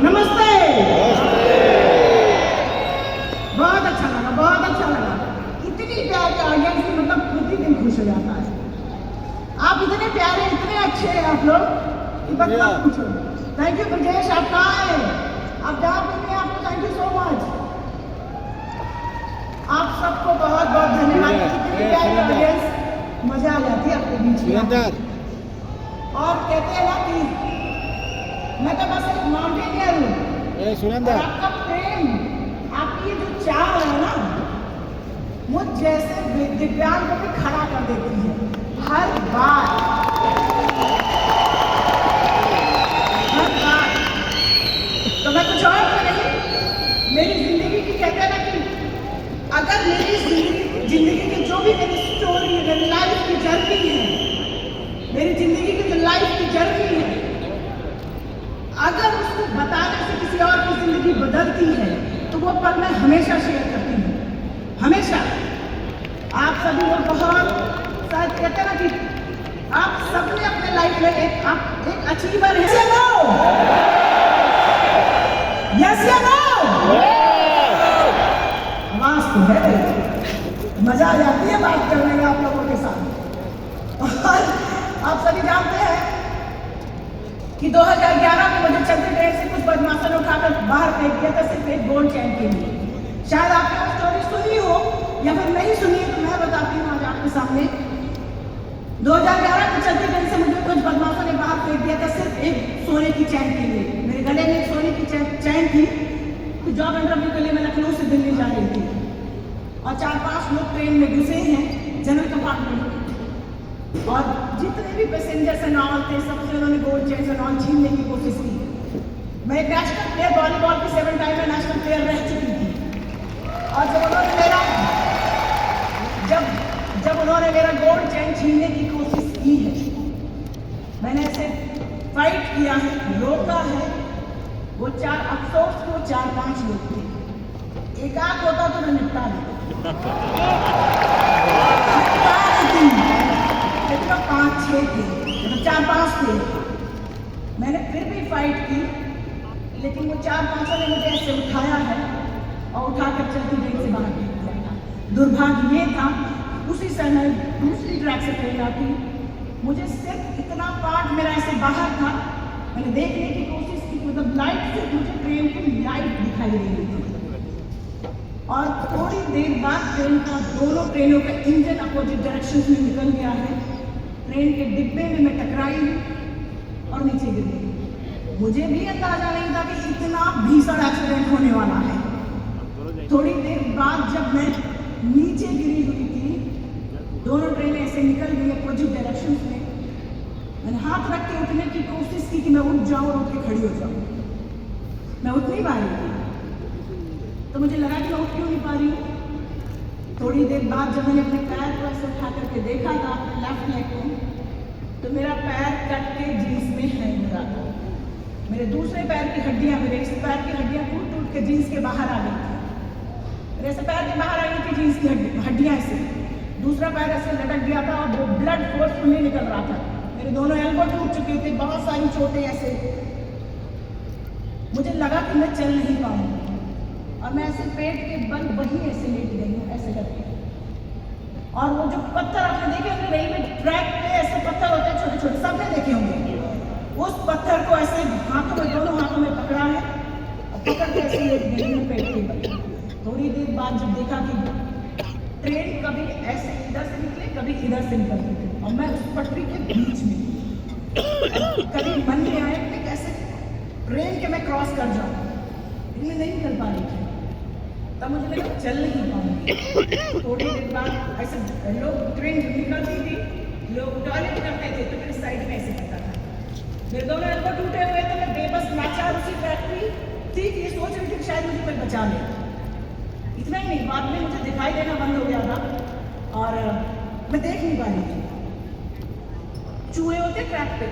नमस्ते। बहुत अच्छा लगा, बहुत अच्छा लगा। इतनी प्यारी ऑडियंस की मतलब प्रतिदिन खुश हो जाता है। आप इतने प्यारे, इतने अच्छे हैं आप लोग, ये बात मत पूछो। थैंक यू ब्रजेश, आप कहाँ हैं? आप जहाँ पे भी आपको थैंक यू सो मच। आप सबको बहुत बहुत धन्यवाद। इतनी प्यारी ऑडियंस, मजा आ जाती है आपके बीच में। और कहते हैं ना कि मैं तो बस एक माउंटेनियर हूँ। आपका प्रेम, आपकी ये जो चाह है ना, मुझ जैसे दिव्यांग को भी खड़ा कर देती है हर बार, हर बार। तो मैं कुछ और तो नहीं, मेरी जिंदगी की कहते हैं ना कि अगर मेरी जिंदगी की जो भी मेरी स्टोरी, मेरी लाइफ की जर्नी है, मेरी जिंदगी की जो लाइफ की जर्नी है, अगर उसको बताने से किसी और की जिंदगी बदलती है तो वो पल मैं हमेशा शेयर करती हूँ, हमेशा। आप सभी लोग बहुत शायद कहते हैं ना कि आप सबने अपने लाइफ में एक अचीवर है। यस या नो? आवाज तो है, मजा आ जाती है बात करने में आप लोगों के साथ। और आप सभी जानते हैं कि 2011 में मुझे चलती ट्रेन से कुछ बदमाशन उठाकर बाहर फेंक दिया था, सिर्फ एक गोल्ड चैन के लिए। शायद आपने वो स्टोरी सुनी हो या फिर नहीं सुनी है, तो मैं बताती हूँ आज आपके सामने। 2011 में चलती ट्रेन से मुझे कुछ बदमाशों ने बाहर फेंक दिया था, सिर्फ एक सोने की चैन के लिए। मेरे गले में एक सोने की चैन थी। तो जॉब इंटरव्यू के लिए मैं लखनऊ से दिल्ली जा रही थी और 4-5 लोग ट्रेन में घुसे हैं जनरल कंपार्टमेंट, और जितने भी पैसेंजर्स एंड ऑल थे सबसे उन्होंने गोल्ड चेन एंड ऑल छीनने की कोशिश की। मैं एक नेशनल प्लेयर, वॉलीबॉल की 7 टाइम में नेशनल प्लेयर रह चुकी थी। और जब उन्होंने मेरा गोल्ड चेन छीनने की कोशिश की है, मैंने ऐसे फाइट किया है, रोका है। वो अफसोस को 4-5 लोग थे, एक आध होता तो मैं निपटा लेता, 5-6 थे, 4-5 थे। मैंने फिर भी फाइट की, लेकिन वो 4-5 ने मुझे ऐसे उठाया है और उठाकर चलती ट्रेन से बाहर फेंक दिया था। दुर्भाग्य ये था उसी समय दूसरी ट्रैक से ट्रेन आती, मुझे सिर्फ इतना पार्ट मेरा ऐसे बाहर था। मैंने देखने की कोशिश की, मतलब लाइट से मुझे ट्रेन की लाइट दिखाई दे रही थी। और थोड़ी देर बाद ट्रेन का, दोनों ट्रेनों का इंजन अपोजिट डायरेक्शन में निकल गया है। ट्रेन के डिब्बे में मैं टकराई और नीचे गिर गई। मुझे भी अंदाजा नहीं था कि इतना भीषण एक्सीडेंट होने वाला है। थोड़ी देर बाद जब मैं नीचे गिरी हुई थी, दोनों ट्रेनें ऐसे निकल गई अपोजिट डायरेक्शन में। मैंने हाथ रख के उठने की कोशिश की कि मैं उठ जाऊं और उठ के खड़ी हो जाऊं। मैं उठ नहीं पा रही थी, तो मुझे लगा कि मैं उठ क्यों नहीं पा रही हूँ। थोड़ी देर बाद जब मैंने अपने पैर को ऐसे उठा करके देखा था अपने लेफ्ट लेग को, तो मेरा पैर कट के जीन्स में हैंग हो रहा था। मेरे दूसरे पैर की हड्डियां, मेरे इस पैर की हड्डियां टूट के जीन्स के बाहर आ गई थी। मेरे ऐसे पैर के बाहर आ गई थी जीन्स की हड्डियां ऐसे। दूसरा पैर ऐसे लटक गया था और वो ब्लड फोर्सफुली निकल रहा था। मेरे दोनों एल्बो टूट चुके थे, बहुत सारी चोटें ऐसे। मुझे लगा कि मैं चल नहीं पाऊंगी और मैं ऐसे पेट के बल वही ऐसे लेट गई हूँ ऐसे करके। और वो जो पत्थर आपने देखे होंगे रेलवे ट्रैक पे, ऐसे पत्थर होते हैं छोटे छोटे, सबने देखे होंगे। उस पत्थर को ऐसे हाथों में, दोनों हाथों में पकड़ा है और पकड़ के ऐसे लेट गई हूँ पेट के बल। थोड़ी देर बाद जब देखा कि ट्रेन कभी ऐसे इधर से निकले, कभी इधर से निकलती थी और मैं उस पटरी के बीच में, कभी मन में आया कि कैसे ट्रेन के मैं क्रॉस कर जाऊँ, लेकिन मैं नहीं निकल पा रही थी। तब मुझे लगा चल नहीं पाऊंगी। थोड़ी देर बाद ऐसे लोग, ट्रेन निकलती थी, लोग टॉयलेट करते थे तो मेरे साइड में ऐसे करता था। मेरे दोनों एल्बो टूटे हुए थे, मैं बेबस लाचार उसी ट्रैक पे थी, ये सोच रही थी कि शायद मुझे कोई बचा ले। इतना ही नहीं, बाद में मुझे दिखाई देना बंद हो गया था और मैं देख नहीं पा रही थी। चूहे होते ट्रैक पे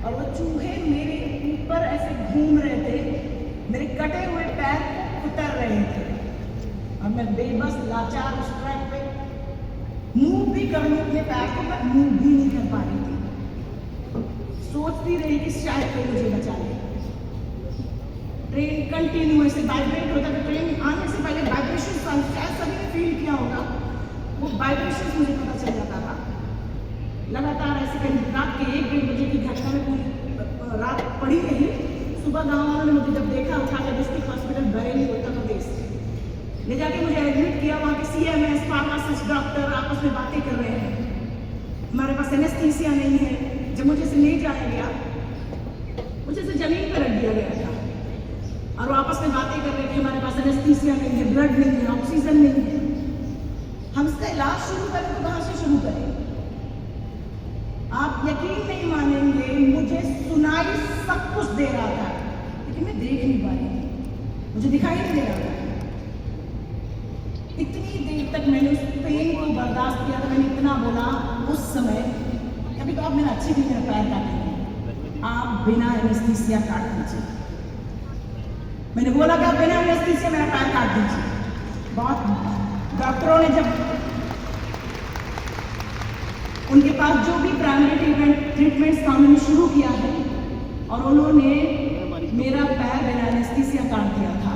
और वो चूहे मेरे ऊपर ऐसे घूम रहे थे, मेरे कटे हुए पैर उतर रहे थे और मैं बेबस लाचार उस ट्रैक पे मूव भी कर लूं अपने पैर को, मैं मूव भी नहीं कर पा रही थी। सोचती रही कि शायद कोई मुझे बचा ले। ट्रेन कंटिन्यू ऐसे वाइब्रेट होता था, ट्रेन आने से पहले वाइब्रेशन शायद सभी ने फील किया होगा, वो वाइब्रेशन मुझे पता चल जाता था। लगातार ऐसे करीब रात के 1-1:30 बजे की घटना में पूरी रात पड़ी रही। सुबह गाँव वालों ने मुझे जब देखा, उठा कर डिस्ट्रिक्ट हॉस्पिटल बरेली उत्तर प्रदेश ले जाके मुझे एडमिट किया। वहाँ के CMS फार्मासिस्ट डॉक्टर आपस में बातें कर रहे हैं, हमारे पास एनेस्थीसिया नहीं है। जब मुझे से ले जाया गया, मुझे से जमीन पर रख दिया गया था और वो आपस में बातें कर रहे थे, हमारे पास एनेस्थीसिया नहीं है, ब्लड नहीं है, ऑक्सीजन नहीं है, हम इसका इलाज शुरू करें तो कहाँ से शुरू करें। आप यकीन नहीं मानेंगे, मुझे सुनाई सब कुछ दे रहा था लेकिन मैं देख नहीं पा रही थी, मुझे दिखाई नहीं दे रहा था। इतनी देर तक मैंने उस पेन को बर्दाश्त किया था। मैंने इतना बोला उस समय, अभी तो आप मेरा अच्छी भी मेरा पैर काटेंगे, आप बिना एनेस्थीसिया काट दीजिए। मैंने बोला कि आप बिना एनेस्थीसिया मेरा पैर काट दीजिए। बहुत डॉक्टरों ने जब उनके पास जो भी प्राइमरी ट्रीटमेंट्स था उन्होंने शुरू किया है और उन्होंने मेरा पैर बिना एनेस्थीसिया काट दिया था।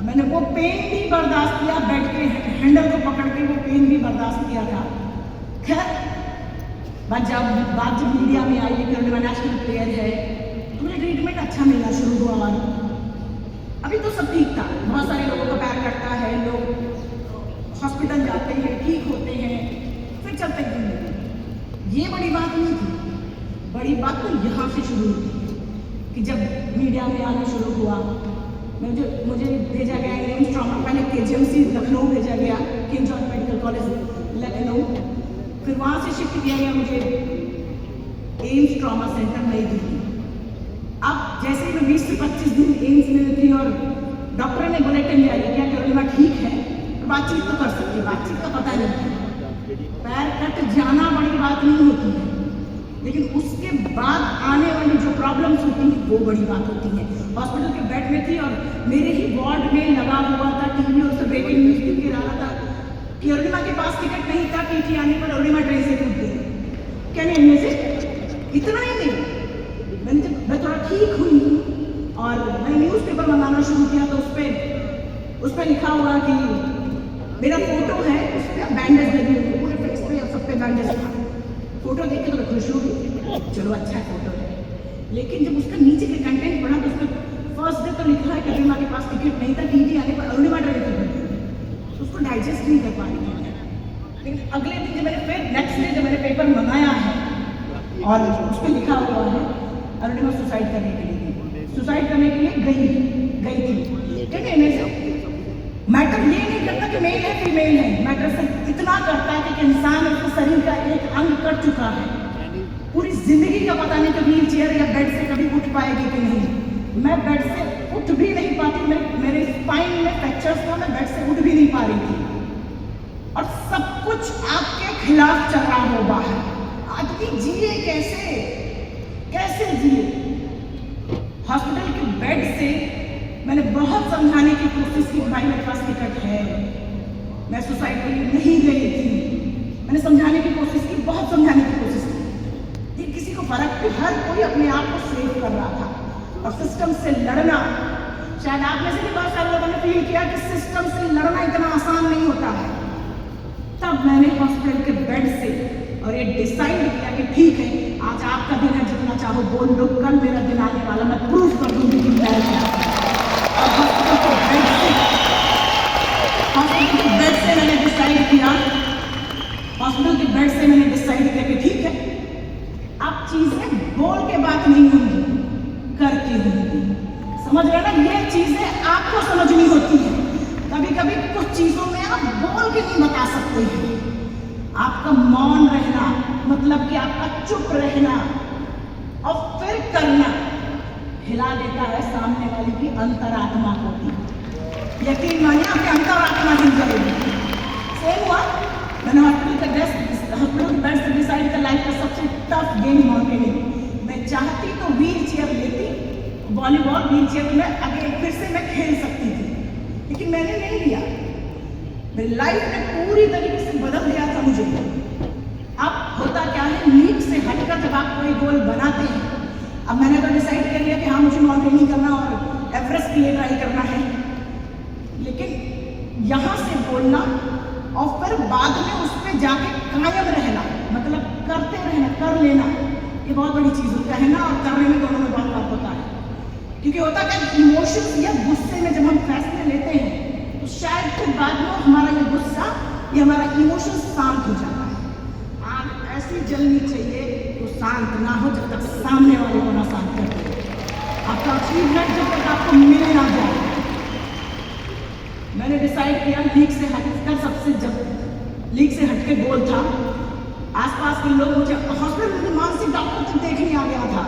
मैंने वो पेन भी बर्दाश्त किया, बेड के हैंडल को पकड़ के वो पेन भी बर्दाश्त किया था। खैर बात जब मीडिया में आई कि नेशनल प्लेयर है तो मुझे ट्रीटमेंट अच्छा मिलना शुरू हुआ। अभी तो सब ठीक था, बहुत सारे लोगों का पैर कटता है, लोग हॉस्पिटल जाते हैं, ठीक होते हैं, फिर चलते हैं। ये बड़ी बात नहीं थी, बड़ी बात तो यहाँ से शुरू हुई कि जब मीडिया में आना शुरू हुआ। मुझे भेजा गया एम्स ट्रॉमा, पहले KGMC लखनऊ भेजा गया, king George medical college Lucknow, फिर वहाँ से शिफ्ट किया गया मुझे एम्स ट्रॉमा सेंटर नई दिल्ली। अब जैसे ही मैं 20 से 25 दिन एम्स में थी और डॉक्टर ने बुलेटिन दिया क्या करोगे, ठीक है तो बातचीत तो कर सकती है, बातचीत का पता नहीं। पैर कट जाना बड़ी बात नहीं होती है, लेकिन उसके बाद आने वाली जो प्रॉब्लम्स होती हैं वो बड़ी बात होती है। हॉस्पिटल के बेड में थी और मेरे ही वार्ड में लगा हुआ था टीवी, और उससे ब्रेकिंग न्यूज दिख रहा था कि अरुणिमा के पास टिकट नहीं था, TT आने पर अरुणिमा ट्रेन से कूद गई। क्या नहीं म्यूजिक इतना ही नहीं, मैं थोड़ा ठीक हुई और मैंने न्यूज़पेपर मंगाना शुरू किया तो उस पर लिखा हुआ कि मेरा फोटो है, उस पर बैंडेज लगी हुई, पूरे फेस पे और सब पे बैंडेज था। फोटो देख के तो मैं खुश हो गई, चलो अच्छा है फोटो है। लेकिन जब उसका नीचे के कंटेंट पढ़ा तो उसका फर्स्ट डे तो लिखा है कि अरुणिमा के पास टिकट नहीं था, TT आने पर अरुणिमा ट्रेन से कूद, तो उसको डाइजेस्ट नहीं कर पाई मैंने। लेकिन अगले दिन जब मैंने फिर नेक्स्ट डे जब मैंने पेपर मंगाया है और उस पर लिखा हुआ है अरुणिमा सुसाइड करने के लिए गई थी। कहने मैटर ये नहीं करता कि मेल है फीमेल है, मैटर सिर्फ इतना करता है कि इंसान अपने शरीर का एक अंग कट चुका है, पूरी जिंदगी का पता नहीं कि व्हील चेयर या बेड से कभी उठ पाएगी कि नहीं। मैं बेड से उठ भी नहीं पाती, मेरे स्पाइन में फ्रैक्चर्स था, मैं बेड से उठ भी नहीं पा रही थी और सब कुछ आपके खिलाफ चल रहा हो बाहर। आदमी जिए कैसे जिए। हॉस्पिटल के बेड से मैंने बहुत समझाने की कोशिश की, भाई मेरे पास टिकट है, मैं सुसाइड के लिए नहीं गई थी। मैंने समझाने की कोशिश की, बहुत समझाने की कोशिश की, किसी को फर्क नहीं, हर कोई अपने आप को सेव कर रहा था। और सिस्टम से लड़ना, शायद आप में से भी बहुत सारे लोगों ने फील किया कि सिस्टम से लड़ना इतना आसान नहीं होता है। तब मैंने हॉस्पिटल के बेड से और ये डिसाइड किया कि ठीक है, आज आपका दिन है, जितना चाहो बोल लो, कल मेरा दिन आने वाला, मैं प्रूफ कर दूंगी कि मैं और हॉस्पिटल के बेड से मैंने डिसाइड किया, हॉस्पिटल के बेड से मैंने डिसाइड किया कि ठीक है, आप चीजें बोल के बात नहीं होंगी, करके होंगी। समझ रहे ना, ये चीजें आपको समझनी होती है। कभी कभी कुछ चीजों में आप बोल के नहीं बता सकते हैं। आपका मौन रहना मतलब कि आपका चुप रहना और फिर करना हिला देता है सामने वाले की अंतरात्मा को भी। यकीन मानिए आपकी अंतरात्मा हिल जाएगी। सेम हुआ, मैंने हॉस्पिटल बेड से डिसाइड कर लाइफ का सबसे टफ गेम माउंटेनिंग। मैं चाहती तो व्हील चेयर लेती, वॉलीबॉल व्हील चेयर में आगे फिर से मैं खेल सकती थी, लेकिन मैंने नहीं लिया। मेरी लाइफ ने पूरी तरीके से बदल दिया था मुझे। अब होता क्या है, नीड से हटकर जब आप कोई गोल बनाते हैं, अब मैंने तो डिसाइड कर लिया कि हाँ मुझे माउंटेनिंग करना और एवरेस्ट के लिए ट्राई करना है, लेकिन यहाँ से बोलना और फिर बाद में उस पर जाके कायम रहना, मतलब करते रहना, कर लेना, ये बहुत बड़ी चीज़ होता है ना। और करने में दोनों में बहुत फर्क होता है, क्योंकि होता क्या, इमोशंस या गुस्से में जब हम फैसले लेते हैं तो शायद फिर बाद में हमारा ये गुस्सा या हमारा इमोशन शांत हो जाता है। आग ऐसी जलनी चाहिए तो शांत ना हो जब तक सामने वाले को ना शांत कर दे। आपका अचीवमेंट जब तक आपको मिले ना जाए। मैंने डिसाइड किया लीग से हटकर, सबसे जब लीग से हटके गोल था, आसपास के लोग मुझे हॉस्पिटल में मानसिक डॉक्टर तक देखने आ गया था।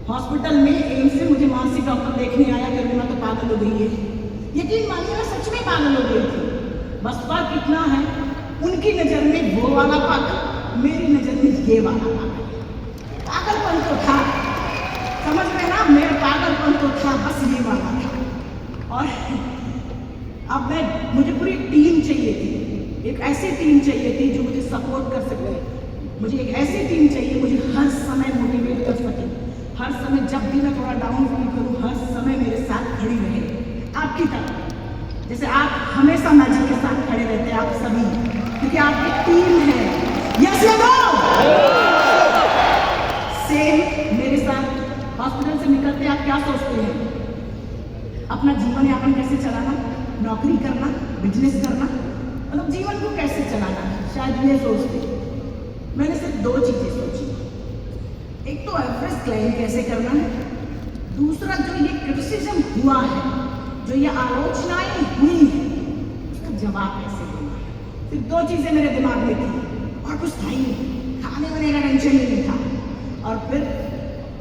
हॉस्पिटल में एम्स से मुझे मानसिक डॉक्टर देखने आया कि मैं तो पागल हो गई है। यकीन मानिए मैं सच में पागल हो गई थी। बस फर्क इतना है, उनकी नज़र में वो वाला पागल, मेरी नज़र में ये वाला पागल। पागलपन तो था, समझ में ना, मेरा पागलपन तो था, बस ये वाला था। और अब मुझे पूरी टीम चाहिए थी, एक ऐसी टीम चाहिए थी जो मुझे सपोर्ट कर सके। मुझे एक ऐसी टीम चाहिए मुझे हर समय मोटिवेट कर सके, हर समय जब भी मैं थोड़ा डाउन फील करूँ, हर समय मेरे साथ खड़ी रहे, आपकी तरह, जैसे आप हमेशा मैजिक के साथ खड़े रहते हैं, आप सभी, क्योंकि आपकी टीम है। यस या नो? सेम मेरे साथ हॉस्पिटल से निकलते आप क्या सोचते हैं? अपना जीवन यापन कैसे चलाना, नौकरी करना, बिजनेस करना, मतलब जीवन को कैसे चलाना है, शायद ये सोचते। मैंने सिर्फ 2 चीजें सोची, एक तो एवरेस्ट क्लाइम कैसे करना है, दूसरा जो ये क्रिटिसिज्म हुआ है, जो ये आलोचनाएं हुई है, उसका जवाब कैसे देना है। सिर्फ 2 चीजें मेरे दिमाग में थी और कुछ था ही नहीं, खाने वाने का टेंशन ही नहीं था। और फिर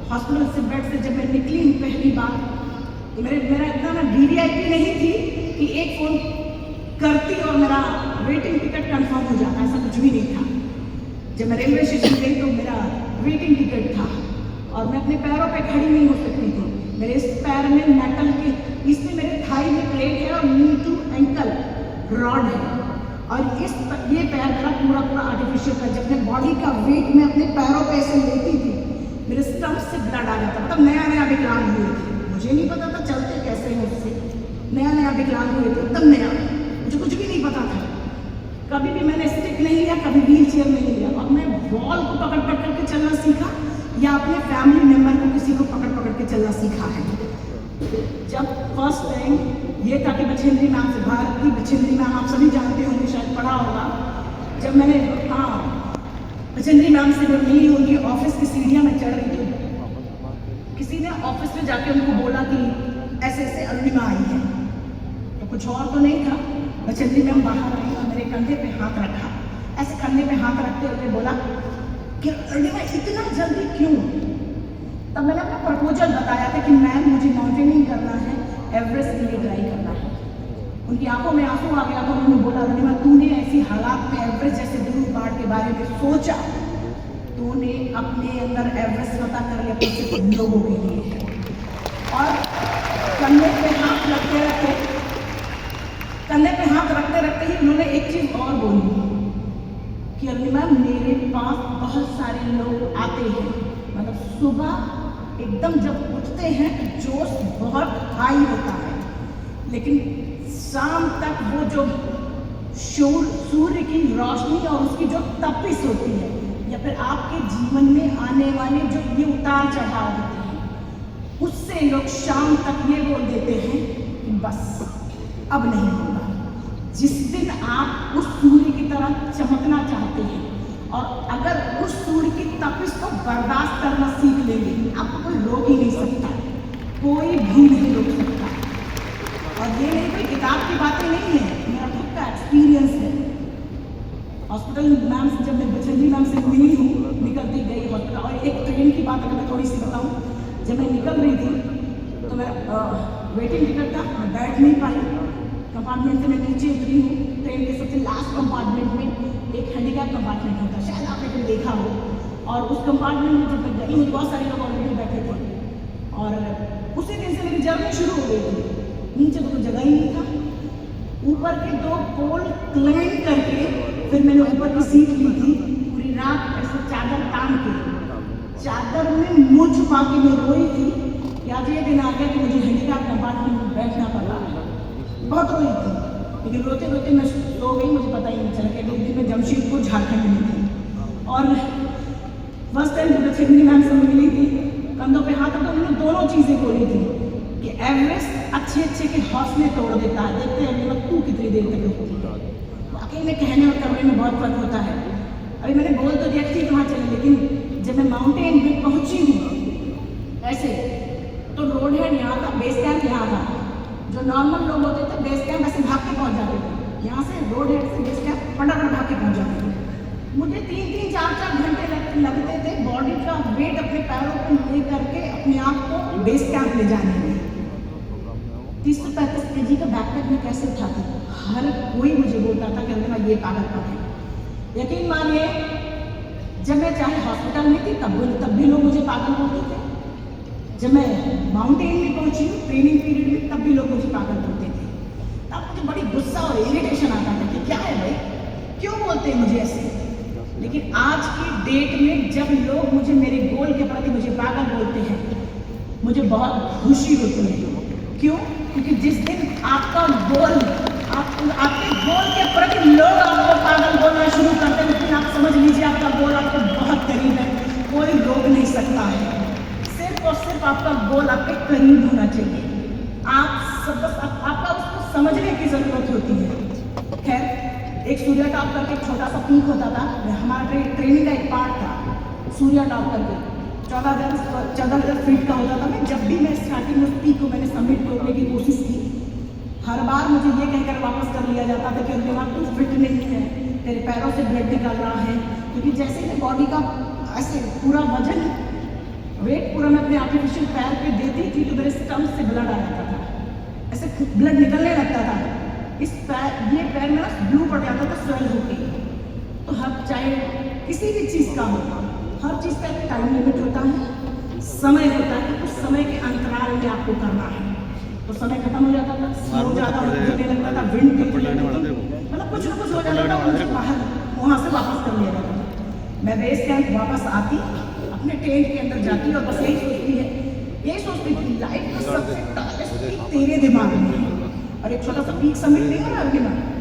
हॉस्पिटल से बेड से जब मैं निकली पहली बार, तो मेरा इतना ना DVIP नहीं थी कि एक फोन करती और मेरा वेटिंग टिकट कंफर्म हो जाता, ऐसा कुछ भी नहीं था। जब मैं रेलवे स्टेशन गई तो मेरा वेटिंग टिकट था और मैं अपने पैरों पे खड़ी नहीं हो सकती थी। मेरे इस पैर में मेटल के, इसमें मेरे थाई में प्लेट है और नी टू एंकल रॉड है, और ये पैर मेरा पूरा आर्टिफिशियल था। जब मैं बॉडी का वेट में अपने पैरों पे ऐसे लेती थी, मेरे स्टम्प से ब्लड आ जाता, मतलब नया विकलांग हुए थे, मुझे नहीं पता था चलते कैसे हैं, उससे नया विकलांग हुए थे, एकदम नया, मुझे कुछ भी नहीं पता था। कभी भी मैंने स्टिक नहीं लिया, कभी व्हील चेयर नहीं लिया, और मैं वॉल को पकड़ के चलना सीखा या अपने फैमिली मेम्बर को किसी को पकड़ के चलना सीखा है। जब फर्स्ट टाइम ये था कि बछेंद्री मैम से, भारत की बछेंद्री मैम आप सभी जानते होंगे, शायद पढ़ा होगा। जब मैंने बछेंद्री मैम से मैं मिली, उनकी ऑफिस की सीढ़ियाँ में चढ़ रही थी, किसी ने ऑफिस में जाके उनको बोला कि ऐसे अरुणिमा आई है, तो कुछ और तो नहीं था। बछेंद्री मैम बाहर आई और मेरे कंधे पे हाथ रखा, ऐसे कंधे पे हाथ रखते हुए बोला कि अरुणिमा इतना जल्दी क्यों? तब मैंने अपना प्रपोजल बताया था कि मैम मुझे माउंटेनिंग करना है, एवरेस्ट के लिए ट्राई करना है। उनकी आंखों में आंसू आ गया तो उन्होंने बोला, अरुणिमा तूने ऐसी हालात में एवरेस्ट जैसे दूर पहाड़ के बारे में सोचा, तूने अपने अंदर एवरेस्ट पता कर लिया अपने सिर्फ लोगों के लिए। और कंधे पे हाथ रखते रखते ही उन्होंने एक चीज और बोली कि अरुणिमा मेरे पास बहुत सारे लोग आते हैं, मतलब सुबह एकदम जब उठते हैं जोश बहुत हाई होता है, लेकिन शाम तक वो जो सूर्य की रोशनी और उसकी जो तपिश होती है, या फिर आपके जीवन में आने वाले जो ये उतार चढ़ाव होते हैं, उससे लोग शाम तक ये बोल देते हैं कि बस अब नहीं होगा। जिस दिन आप उस सूर्य की तरह चमकना चाहते हैं और अगर उस सूर्य की तपिश को बर्दाश्त करना सीख लेंगे, आपको कोई रोक ही नहीं सकता, कोई भी नहीं रोक सकता। और ये नहीं कोई किताब की बातें नहीं है, मेरा खुद का एक्सपीरियंस है। हॉस्पिटल मैम से जब मैं बछेंद्री मैम से मिली हूँ, निकलती गई हॉस्पिटल, और एक ट्रेन की बात अगर मैं थोड़ी सी बताऊँ, जब मैं निकल रही थी तो मेरा वेटिंग टिकट था, मैं बैठ नहीं पाई, कंपार्टमेंट से मैं नीचे उतरी हूँ। ट्रेन के सबसे लास्ट कंपार्टमेंट में एक हैंडीकैप कंपार्टमेंट होता है, शायद आपने कभी देखा हो, और उस कंपार्टमेंट में जब मैं गई हूँ बहुत सारे लोग ऑलरेडी बैठे थे, और उसी दिन से मेरी जर्नी शुरू हो गई थी। नीचे तो कोई जगह ही नहीं था, ऊपर के 2 पोल क्लाइंब करके फिर मैंने ऊपर की सीट ली थी। पूरी रात ऐसे चादर तान के, चादर में मुंह छुपा के मैं रोई थी कि आज ये दिन आ गया कि मुझे हैंडीकैप कंपार्टमेंट में बैठना पड़ा। बहुत रोई थी, लेकिन रोते रोते मैं सो गई, मुझे पता ही नहीं चला कि अगले दिन मैं जमशेदपुर झारखंड में थी। और फर्स्ट टाइम जब छेदनी मैम से मिली थी, कंधों पे हाथ रखा, उन्होंने दोनों चीज़ें बोली थी कि एवरेस्ट अच्छे अच्छे के हौसले तोड़ देता है, देखते हैं तू कितनी देर तक रुकती है। वाकई में कहने और करने में बहुत फर्क होता है। अभी मैंने बोल तो दिया ठीक वहाँ चले, लेकिन जब मैं माउंटेन में पहुँची हूँ ऐसे, तो रोड है यहाँ का, बेस कैंप यहाँ था। जो नॉर्मल लोग होते थे बेस कैंप ऐसे भाग के पहुँच जाते थे, यहाँ से रोड हेड से बेस कैंप फटाफट भाग के पहुँच जाते थे। मुझे 3-3, 4-4 घंटे लगते थे बॉडी का वेट अपने पैरों पर ले करके अपने आप को बेस कैंप ले जाने में। 30-35 kg का बैकपैक में कैसे उठाती, हर कोई मुझे बोलता था कि मैं ये पागलपन है। यकीन मानिए, जब मैं चाहे हॉस्पिटल में थी तब भी लोग मुझे पागल बोलते थे। जब मैं माउंटेन में पहुंची ट्रेनिंग पीरियड में, तब भी लोग मुझे पागल बोलते थे। तब मुझे बड़ी गुस्सा और इरिटेशन आता था कि क्या है भाई, क्यों बोलते हैं मुझे ऐसे। लेकिन आज की डेट में जब लोग मुझे मेरे गोल के प्रति मुझे पागल बोलते हैं, मुझे बहुत खुशी होती है। क्यों? क्योंकि जिस दिन आपका गोल, आपके गोल के प्रति लोग आपको पागल बोलना शुरू करते हैं, लेकिन आप समझ लीजिए आपका गोल आपको बहुत करीब है, कोई रोक नहीं सकता है। सिर्फ और सिर्फ आपका गोल आपके करीब होना चाहिए। आपका उसको समझने की जरूरत होती है। खैर, एक सूर्या टॉप करके एक छोटा सा पीक होता था, हमारा ट्रेनिंग का एक पार्ट था सूर्या टॉप करके, 14,000 फीट का होता था। मैं स्टार्टिंग में उस पीक को मैंने समिट करने की कोशिश की। हर बार मुझे ये कहकर वापस कर लिया जाता था कि अगले बार तू फिट नहीं है, तेरे पैरों से ब्लड निकल रहा है। क्योंकि जैसे ही बॉडी का ऐसे पूरा वजन, वेट पूरा मैं अपने आर्टिफिशियल पैर पे देती थी, तो मेरे स्टम्प से ब्लड आ जाता था, ऐसे ब्लड निकलने लगता था। ये पैर में ब्लू पड़ जाता था, स्वेल होके। तो हर चाहे किसी भी चीज़ का हो, हर चीज़ का एक टाइम लिमिट होता है, समय होता है। उस समय के अंतराल में आपको करना है। तो समय खत्म हो जाता था, स्लो ज़्यादा होने लगता था, विंड मतलब कुछ ना कुछ हो जाता था, मुझे बाहर वहाँ से वापस कर लिया जाता था। मैं बेस कैंप वापस आती, अपने टेंट के अंदर जाती और बस यही सोचती थी लाइफ का सबसे टॉलेस्ट पीक तेरे दिमाग में है। और एक छोटा सा पीक समिट नहीं हो रहा है।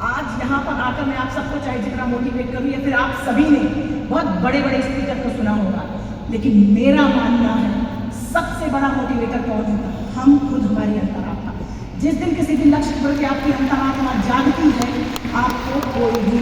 आज यहाँ पर आकर मैं आप सबको चाहे जितना मोटिवेट करूँ, या फिर आप सभी ने बहुत बड़े बड़े स्पीकर को सुना होगा, लेकिन मेरा मानना है सबसे बड़ा मोटिवेटर कौन होगा? हम खुद, हमारी अंतरात्मा। जिस दिन किसी भी लक्ष्य पर के आपकी अंतरात्मा जागती है, आपको कोई भी